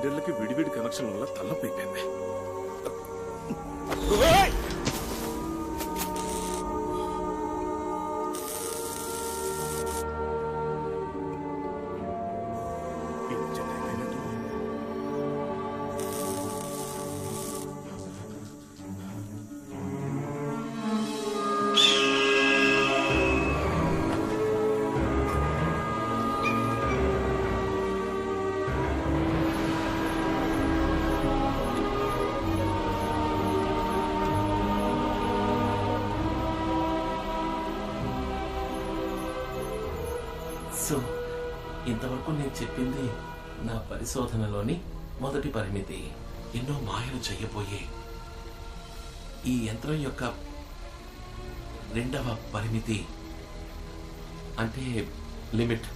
రెండేళ్లకి విడివిడి connection వల్ల తల్లపోయింది. So ఇంతవరకు నేను చెప్పింది నా పరిశోధనలోని మొదటి పరిమితి. ఎన్నో మాయలు చెయ్యబోయే ఈ యంత్రం యొక్క రెండవ పరిమితి అంటే లిమిట్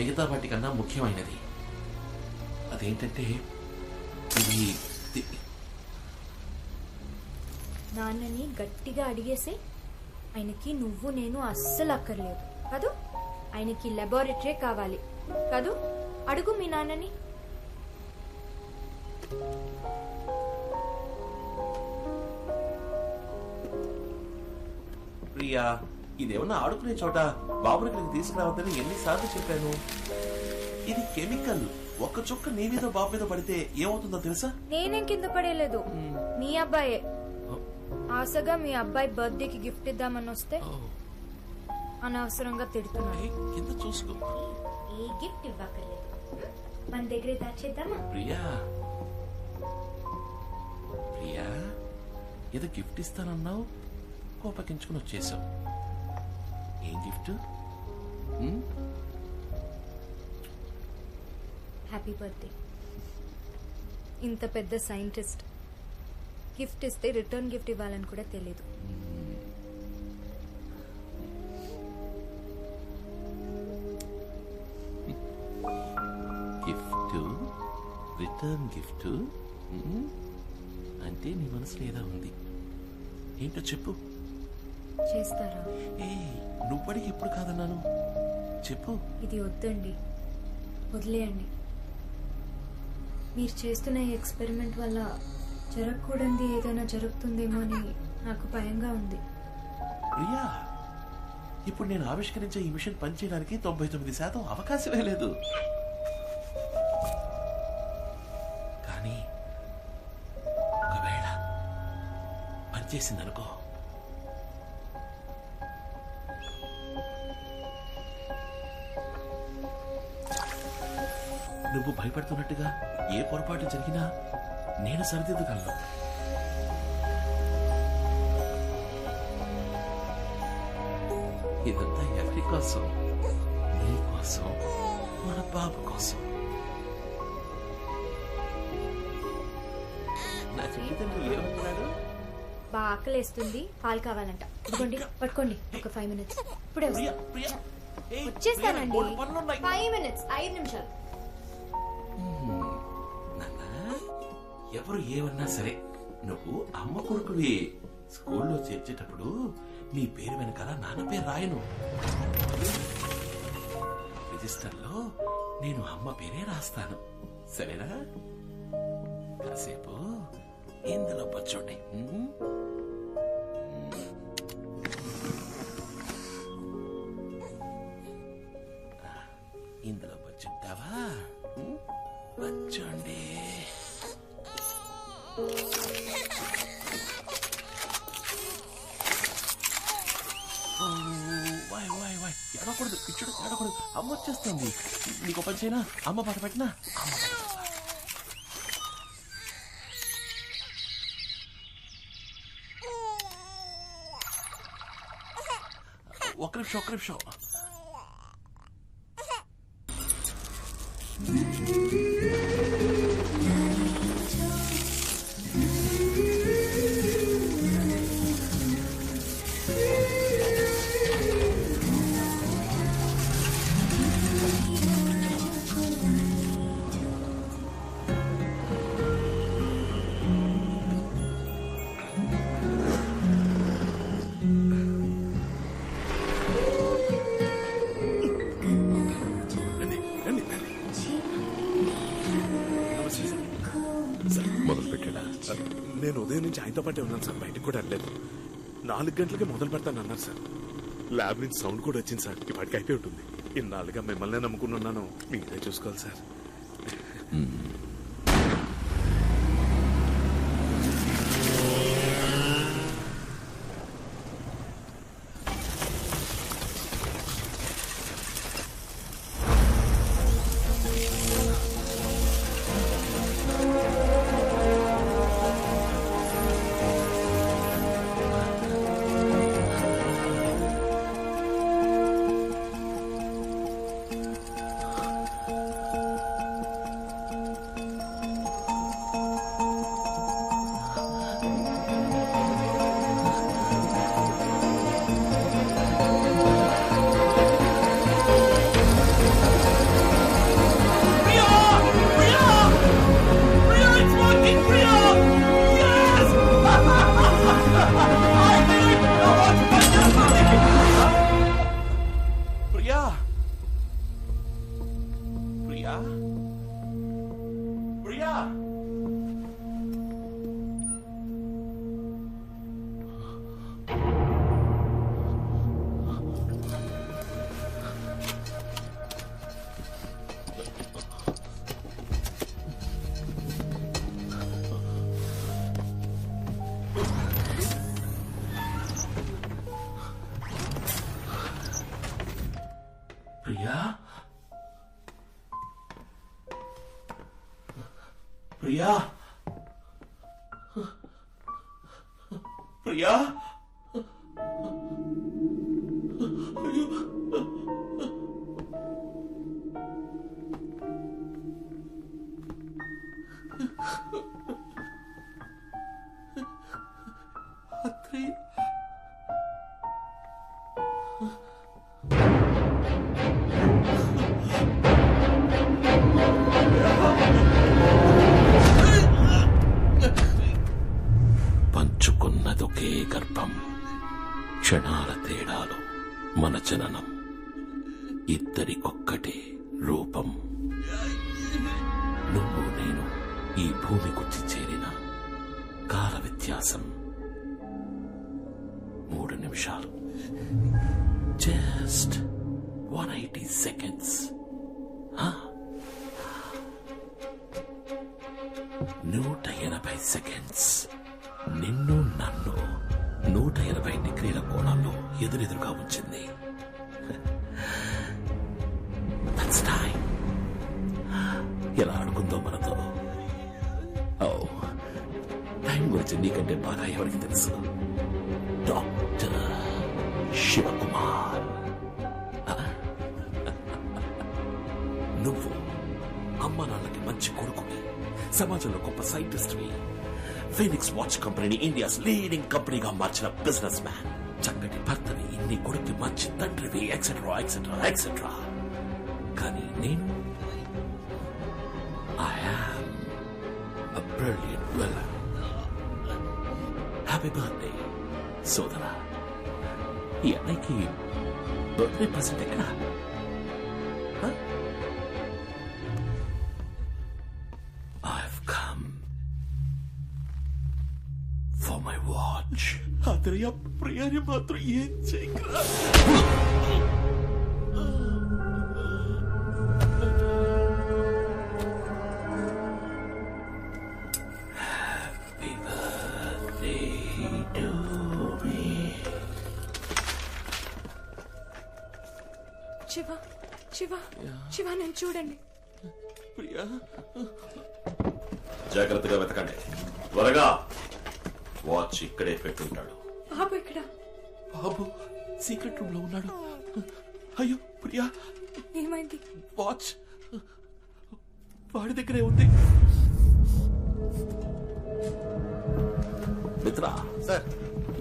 మిగతా వాటికన్నా ముఖ్యమైనది. అదేంటంటే ఇది నాన్నని గట్టిగా అడిగేసి ఆయనకి నువ్వు నేను అస్సలు అక్కర్లేదు కదూ. ఆయనకి లాబొరేటరీ కావాలి కదూ. అడుగు మీ నాన్నని. ప్రియా, ఇదేమన్నా ఆడుకునే చోట బాబుని ఇక్కడికి తీసుకురావద్దని ఎన్నిసార్లు చెప్పాను. ఇది కెమికల్. ఒక్క చుక్క నీ మీద బాబు మీద పడితే ఏమవుతుందో తెలుసా? నేనేం కింద పడేయలేదు, మీ అబ్బాయే. ఆశగా మీ అబ్బాయి బర్త్డేకి గిఫ్ట్ ఇద్దామని వస్తే అనవసరంగా తిడుతున్నాడు. కింద చూసుకో. ఏ గిఫ్ట్ ఇవ్వక్కర్లేదు, మన దగ్గరే దాచేద్దామా? ప్రియా ప్రియా, ఏదో గిఫ్ట్ ఇస్తానన్నావు, కోపగించుకుని వచ్చేసావు. ఏం గిఫ్ట్? Happy birthday. ఇంత పెద్ద సైంటిస్ట్ గిఫ్ట్ ఇస్తే రిటర్న్ గిఫ్ట్ ఇవ్వాలని కూడా తెలీదు. గిఫ్ట్, రిటర్న్ గిఫ్ట్ అంటే నీ మనసులో ఏదో ఉంది. ఏంటో చెప్పు. చేస్తారా? ఏ నువ్వడికి ఎప్పుడు కాదన్నాను, చెప్పు. ఇది వద్దండి, వదిలేయండి. మీరు చేస్తున్న ఈ ఎక్స్పెరిమెంట్ వల్ల జరగకూడదు ఏదైనా జరుగుతుందేమో అని నాకు భయంగా ఉంది. ప్రియా, ఇప్పుడు నేను ఆవిష్కరించే ఈ మిషన్ పనిచేయడానికి 99% అవకాశమే లేదు. కానీ ఒకవేళ పనిచేసిందనుకో, నువ్వు భయపడుతున్నట్టుగా ఏ పొరపాటు జరిగినా నేను సరిదిద్దగలను. ఇదంతా ఎవరి కోసం? నీ కోసం, మన బాబు కోసం. నా చిన్నతండ్రి ఏమంటున్నాడు? బాగా ఆకలేస్తుంది, పాలు కావాలంట. ఇదిగోండి, పట్టుకోండి. ఒక 5 minutes. ఇప్పుడే వచ్చేస్తానండి. 5 minutes, 5 నిమిషాలు. ఎవరు ఏమన్నా సరే, నువ్వు అమ్మ కొడుకువి. స్కూల్లో చేర్చేటప్పుడు నీ పేరు వెనకాల నాన్న పేరు రాయను. రిజిస్టర్లో నేను అమ్మ పేరే రాస్తాను, సరేనా? కాసేపు ఇందులో పచ్చోండి. ఇందులో పచ్చుంటావా? పచ్చోండి. ఎడకూడదు, ఇచ్చుడు ఎడకూడదు. అమ్మ వచ్చేస్తుంది. నీకు పని చేయనా? అమ్మ పాట పెట్టినా? ఒక్క నిమిషం. నేను ఉదయం నుంచి ఆయనతో పాటే ఉన్నాను సార్, బయటకు కూడా వెళ్ళలేదు. 4 గంటలకి మొదలు పెడతాను అన్నారు సార్. ల్యాబ్ నుంచి సౌండ్ కూడా వచ్చింది సార్. ఇప్పటికి అయిపోయి ఉంటుంది. ఇన్నాళ్ళుగా మిమ్మల్ని నమ్ముకున్నాను, మీరే చూసుకోవాలి సార్. ప్రియా, ప్రియా, అత్రి పంచుకున్నదొకే గర్భం, క్షణాల తేడాలు మన జననం, ఇద్దరికొక్కటే రూపం. నువ్వు నేను ఈ భూమికొచ్చి చేరిన కాల వ్యత్యాసం 3 నిమిషాలు. Just 180 seconds. 180 seconds. నిన్ను నన్ను 180 డిగ్రీల కోణంలో ఎదురెదురుగా ఉంచింది. That's time. ఎలా ఆడుకుందో మనతో. టైం గురించి నీకంటే బాగా ఎవరికి తెలుసు? డాక్టర్ శివకుమార్. నువ్వు అమ్మ నాన్నకి మంచి కొడుకుని, సమాజంలో గొప్ప సైంటిస్ట్వి, ఫీనిక్స్ వాచ్ కంపెనీని ఇండియాస్ లీడింగ్ కంపెనీగా మార్చిన బిజినెస్ మ్యాన్, చక్కటి భర్తని, ఇన్ని కొడుక్కి మంచి తండ్రివి, ఎక్సెట్రా ఎక్సెట్రా ఎక్సెట్రా. కానీ నేను I am a brilliant villain. Happy birthday, సోదరా. ఈ అన్నయ్యకి బర్త్డే ప్రెసెంట్ ఎక్కడ? I've come for my watch. అతయ్య ప్రియాని మాత్రం ఏం చేయగలరా? శివ శివ శివ, నన్ను చూడండి. ప్రియా, జాగ్రత్తగా వెతకండి, త్వరగా. వాచ్ ఇక్కడే పెట్టుంటాడు. బాబు ఇక్కడ. బాబు సీక్రెట్ రూమ్ లో ఉన్నాడు. అయ్యో ప్రియా, ఏమైంది? వాచ్ వాడి దగ్గరే ఉంది. మిత్రా సార్,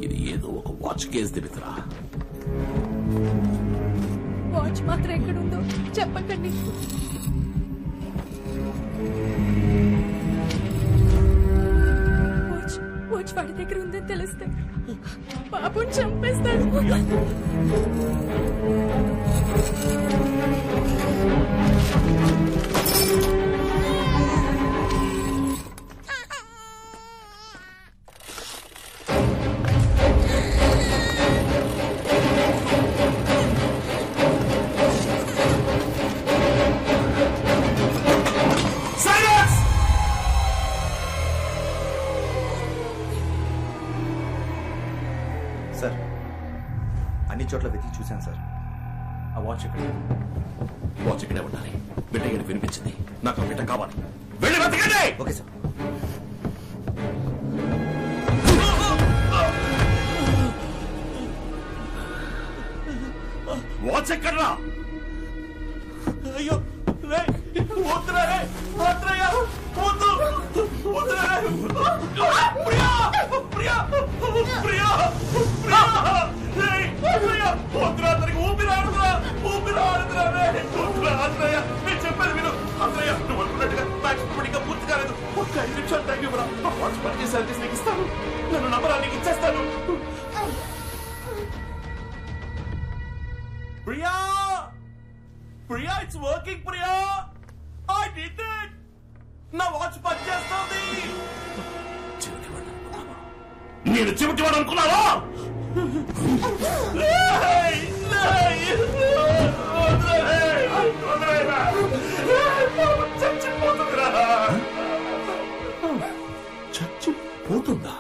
ఇది ఏదో ఒక వాచ్ కేసుది మిత్రా. వాచ్ మాత్రం ఎక్కడుందో చెప్పకండి. వాచ్ వాడి దగ్గర ఉందని తెలిస్తే బాబుని చంపేస్తాడు. సార్ అన్ని చోట్ల వెతికి చూశాను సార్. ఆ వాచ్ ఎక్కడ? వాచ్ ఇక్కడే ఉండాలి. బిడ్డ ఇక్కడ వినిపించింది. నాకు ఆ బిడ్డ కావాలి. వెళ్ళి వెతకండి. Okay sir. వాచ్ ఎక్కడ్రా? అయ్యో రే వద్దురా రే వద్దురయ్య వద్దు వద్దురా రే ప్రియా ప్రియా ప్రియా ప్రియా రే ప్రియా వద్దురా అతనికి ఊపిరాడుతురా రే వద్దురా అన్నయ్య నేను చెప్పేది విను అన్నయ్య నువ్వు అనుకున్నట్టుగా మ్యాచ్ ఇప్పటిగా పూర్తి కాలేదు. ఒక్క 5 నిమిషాలు టైం ఇవ్వరా. ఆ వాచ్ పని చేసి సర్వీస్ నీకు ఇస్తాను. నన్ను నమ్మరా నీకు ఇచ్చేస్తాను. Priya Priya it's working Priya. I did it. నా వాచ్ పని చేస్తుంది. నేను చెవిటివాడు అనుకున్నావా? చచ్చిపోతుందా?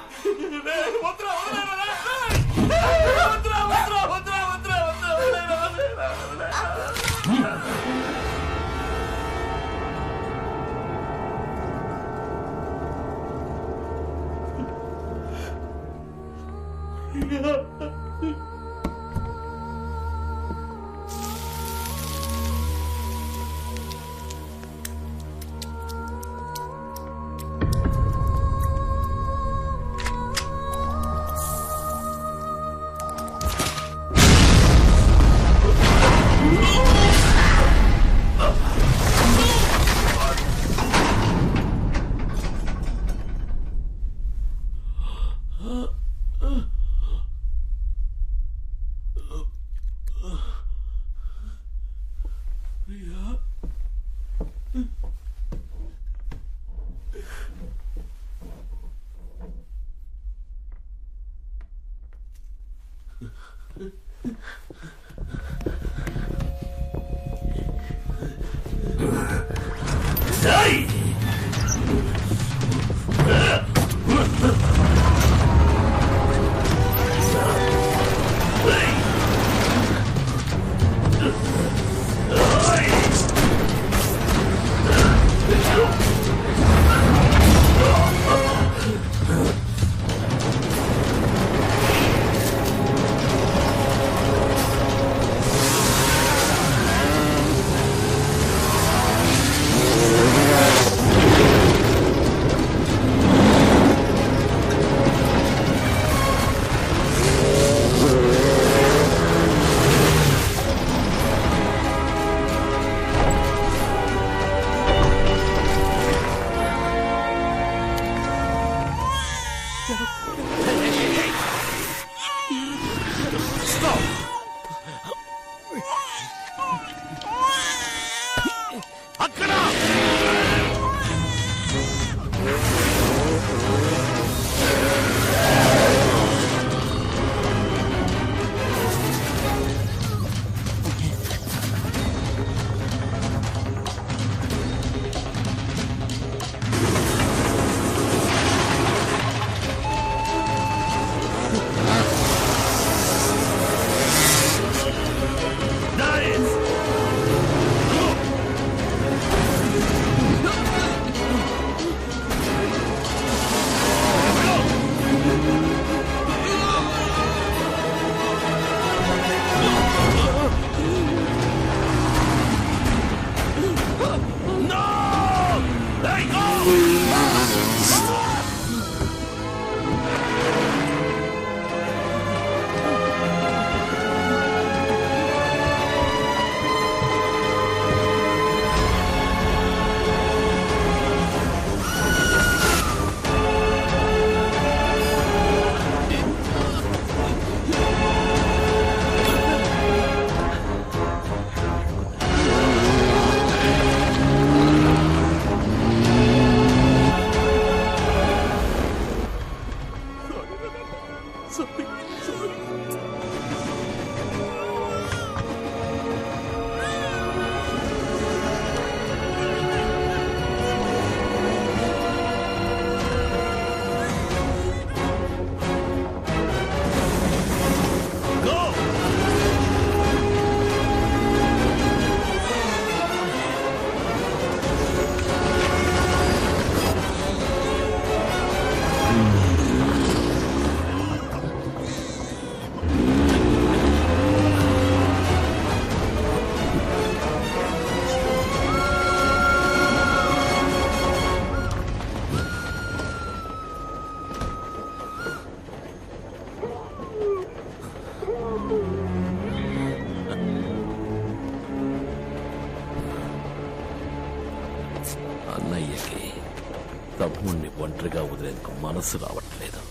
ఒంటరిగా వదిలేందుకు మనసు రావట్లేదు.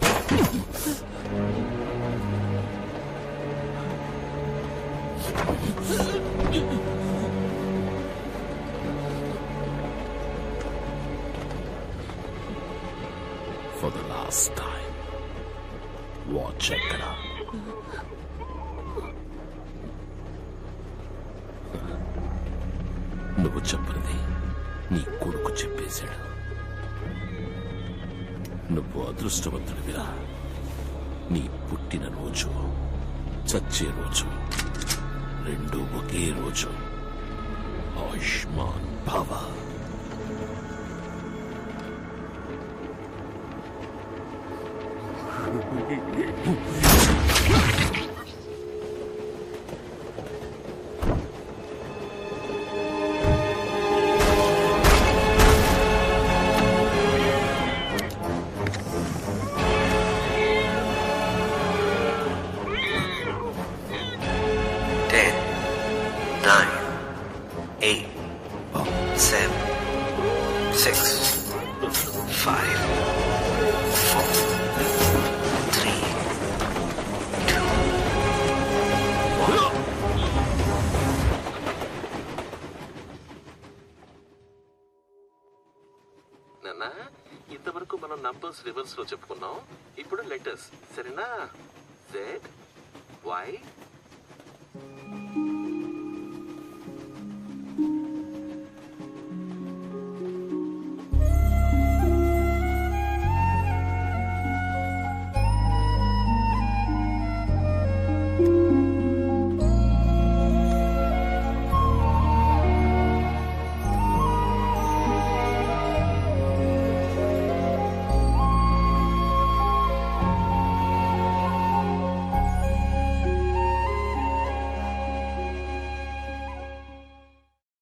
For the last time, watch ఎక్కడ? నువ్వు చెప్పనిది నీ కొడుకు చెప్పేశాడు. నువ్వు అదృష్టవంతుడివిరా. నీ పుట్టిన రోజు, చచ్చే రోజు రెండు ఒకే రోజు. ఆయుష్మాన్ భవ. ఇంతవరకు మనం నంబర్స్ రివర్స్ లో చెప్పుకున్నాం. ఇప్పుడు లెటర్స్, సరేనా? Z Y